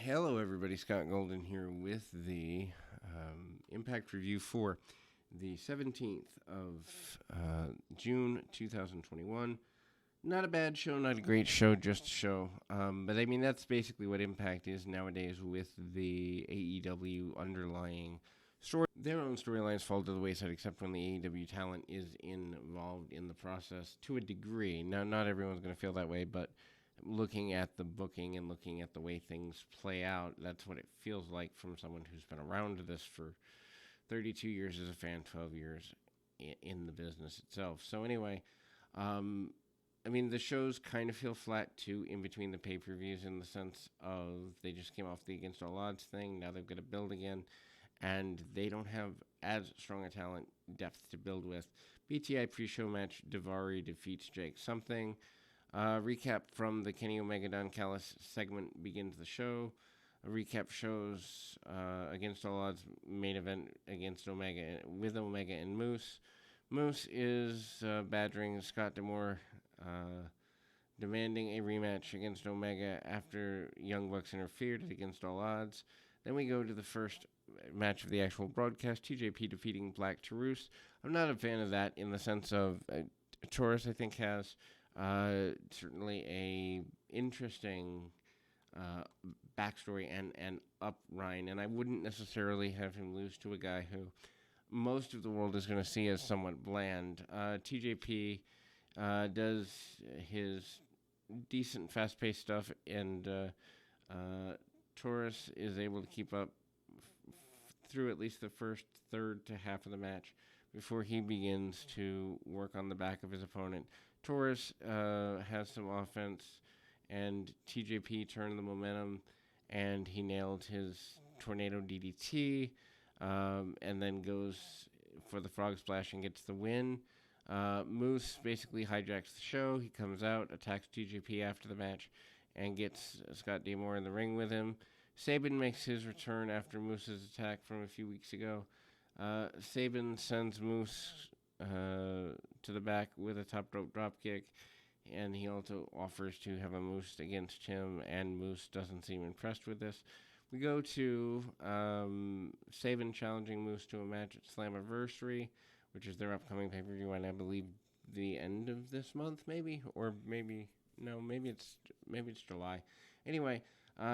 Hello, everybody. Scott Golden here with the Impact Review for the 17th of June 2021. Not a bad show, not a great show, just a show. But I mean, that's basically what Impact is nowadays with the AEW underlying story. Their own storylines fall to the wayside, except when the AEW talent is involved in the process to a degree. Now, not everyone's going to feel that way, but looking at the booking and looking at the way things play out, that's what it feels like from someone who's been around this for 32 years as a fan, 12 years in the business itself. So anyway, I mean, the shows kind of feel flat too in between the pay-per-views in the sense of they just came off the Against All Odds thing. Now they've got to build again, and they don't have as strong a talent depth to build with. BTI pre-show match, Daivari defeats Jake something. Recap from the Kenny Omega Don Callis segment begins the show. A recap shows Against All Odds main event against Omega with Omega and Moose. Moose is badgering Scott D'Amore, demanding a rematch against Omega after Young Bucks interfered at Against All Odds. Then we go to the first match of the actual broadcast, TJP defeating Black Taurus. I'm not a fan of that in the sense of Taurus, I think, has certainly a interesting backstory and uprine, and I wouldn't necessarily have him lose to a guy who most of the world is going to see as somewhat bland. TJP does his decent, fast-paced stuff, and Taurus is able to keep up through at least the first third to half of the match before he begins to work on the back of his opponent. Taurus has some offense, and TJP turned the momentum, and he nailed his tornado DDT, and then goes for the frog splash and gets the win. Moose basically hijacks the show. He comes out, attacks TJP after the match, and gets Scott D'Amore in the ring with him. Sabin makes his return after Moose's attack from a few weeks ago. Sabin sends Moose to the back with a top rope drop kick, and he also offers to have a Moose against him, and Moose doesn't seem impressed with this. We go to Sabin challenging Moose to a match at Slammiversary, which is their upcoming pay-per-view, and I believe the end of this month, maybe it's July. Anyway,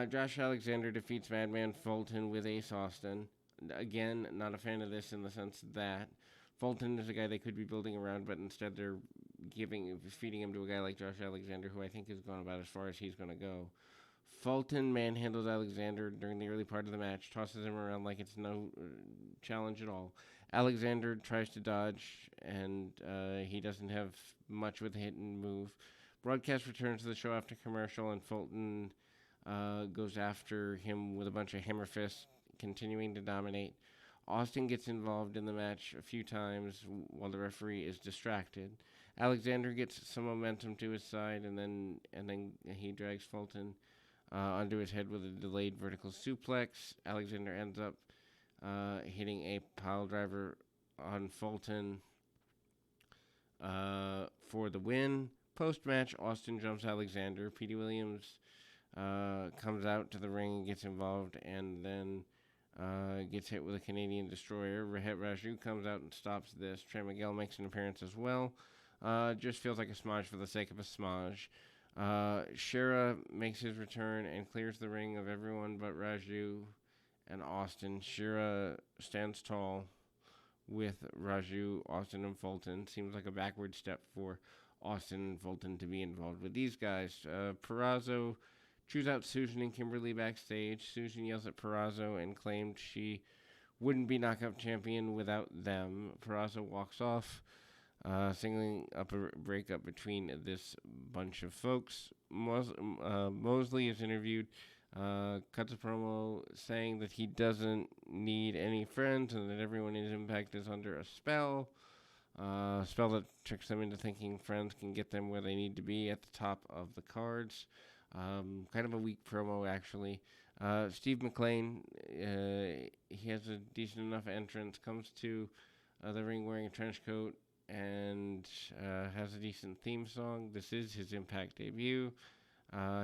Josh Alexander defeats Madman Fulton with Ace Austin. Again, not a fan of this in the sense that Fulton is a guy they could be building around, but instead they're feeding him to a guy like Josh Alexander, who I think has gone about as far as he's going to go. Fulton manhandles Alexander during the early part of the match, tosses him around like it's no challenge at all. Alexander tries to dodge, and he doesn't have much with a hit and move. Broadcast returns to the show after commercial, and Fulton goes after him with a bunch of hammer fists, continuing to dominate. Austin gets involved in the match a few times while the referee is distracted. Alexander gets some momentum to his side, and then he drags Fulton onto his head with a delayed vertical suplex. Alexander ends up hitting a pile driver on Fulton for the win. Post-match, Austin jumps Alexander. Petey Williams comes out to the ring and gets involved, and then gets hit with a Canadian Destroyer. Rohit Raju comes out and stops this. Trey Miguel makes an appearance as well. Just feels like a smudge for the sake of a smudge. Shera makes his return and clears the ring of everyone but Raju and Austin. Shera stands tall with Raju, Austin, and Fulton. Seems like a backward step for Austin and Fulton to be involved with these guys. Purrazzo chews out Susan and Kimberly backstage. Susan yells at Purrazzo and claimed she wouldn't be knockout champion without them. Purrazzo walks off, singling up a breakup between this bunch of folks. Mosley is interviewed, cuts a promo saying that he doesn't need any friends and that everyone in Impact is under a spell. Spell that tricks them into thinking friends can get them where they need to be at the top of the cards. Kind of a weak promo, actually. Steve McLean, he has a decent enough entrance, comes to the ring wearing a trench coat and has a decent theme song. This is his Impact debut.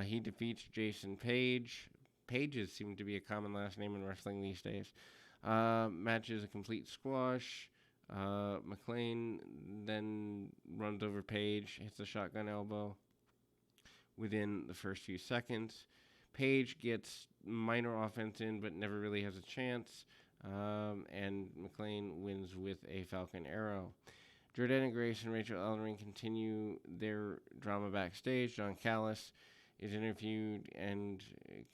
He defeats Jason Page. Pages seem to be a common last name in wrestling these days. Match is a complete squash. McLean then runs over Page, hits a shotgun elbow within the first few seconds. Page gets minor offense in, but never really has a chance. And McLean wins with a Falcon Arrow. Jordana Grace and Rachel Ellering continue their drama backstage. John Callis is interviewed and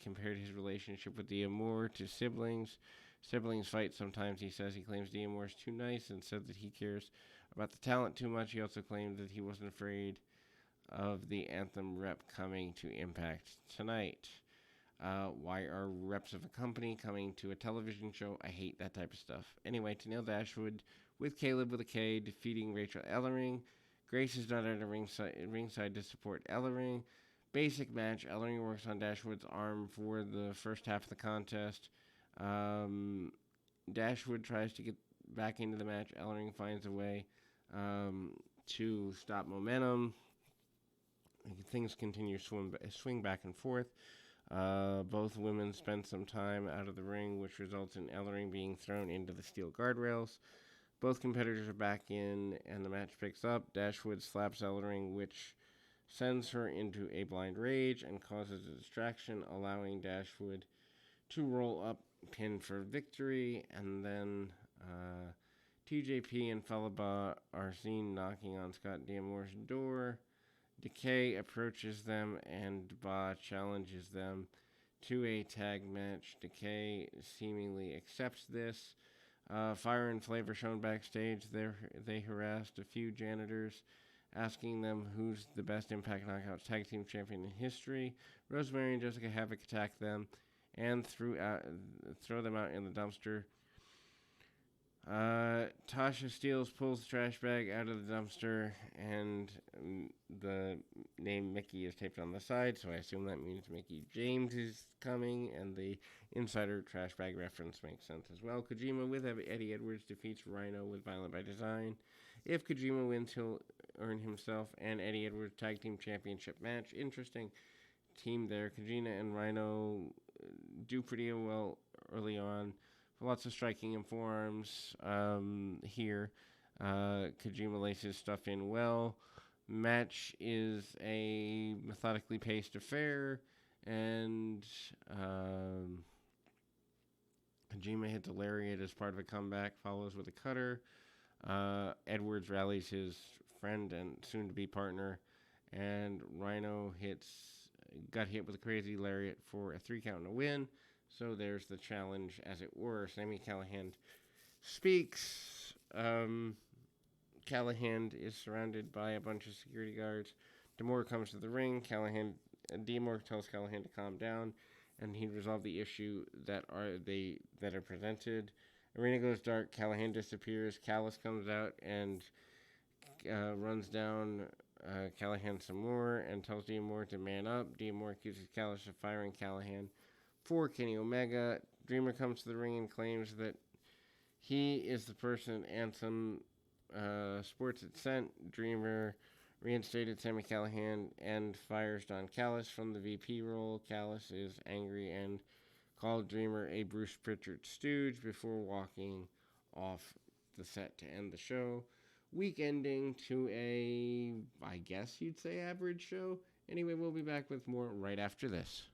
compared his relationship with D'Amore to siblings. Siblings fight sometimes. He says he claims D'Amore is too nice and said that he cares about the talent too much. He also claimed that he wasn't afraid of the Anthem rep coming to Impact tonight. Why are reps of a company coming to a television show? I hate that type of stuff. Anyway, Tenille Dashwood with Caleb with a K defeating Rachel Ellering. Grace is not at a ringside to support Ellering. Basic match. Ellering works on Dashwood's arm for the first half of the contest. Dashwood tries to get back into the match. Ellering finds a way to stop momentum. Things continue to swing back and forth. Both women spend some time out of the ring, which results in Ellering being thrown into the steel guardrails. Both competitors are back in, and the match picks up. Dashwood slaps Ellering, which sends her into a blind rage and causes a distraction, allowing Dashwood to roll up, pin for victory. And then TJP and Falaba are seen knocking on Scott D'Amore's door. Decay approaches them, and Ba challenges them to a tag match. Decay seemingly accepts this. Fire and Flavor shown backstage. They harassed a few janitors, asking them who's the best Impact Knockouts Tag Team Champion in history. Rosemary and Jessica Havoc attack them and throw them out in the dumpster. Tasha Steeles pulls the trash bag out of the dumpster, and the name Mickey is taped on the side, so I assume that means Mickey James is coming, and the insider trash bag reference makes sense as well. Kojima with Eddie Edwards defeats Rhino with Violent by Design. If Kojima wins, he'll earn himself and Eddie Edwards Tag Team Championship match. Interesting team there. Kojima and Rhino do pretty well early on. Lots of striking and forearms here. Kojima laces stuff in well. Match is a methodically paced affair, and Kojima hits a lariat as part of a comeback, follows with a cutter. Edwards rallies his friend and soon-to-be partner, and Rhino got hit with a crazy lariat for a 3 count and a win. So there's the challenge, as it were. Sami Callihan speaks. Callihan is surrounded by a bunch of security guards. D'Amore comes to the ring. D'Amore tells Callihan to calm down, and he resolve the issue that are presented. Arena goes dark. Callihan disappears. Callis comes out and runs down Callihan some more and tells D'Amore to man up. D'Amore accuses Callis of firing Callihan for Kenny Omega. Dreamer comes to the ring and claims that he is the person Anthem Sports had sent. Dreamer reinstated Sami Callihan and fires Don Callis from the VP role. Callis is angry and called Dreamer a Bruce Pritchard stooge before walking off the set to end the show. Week ending to a, I guess you'd say, average show. Anyway, we'll be back with more right after this.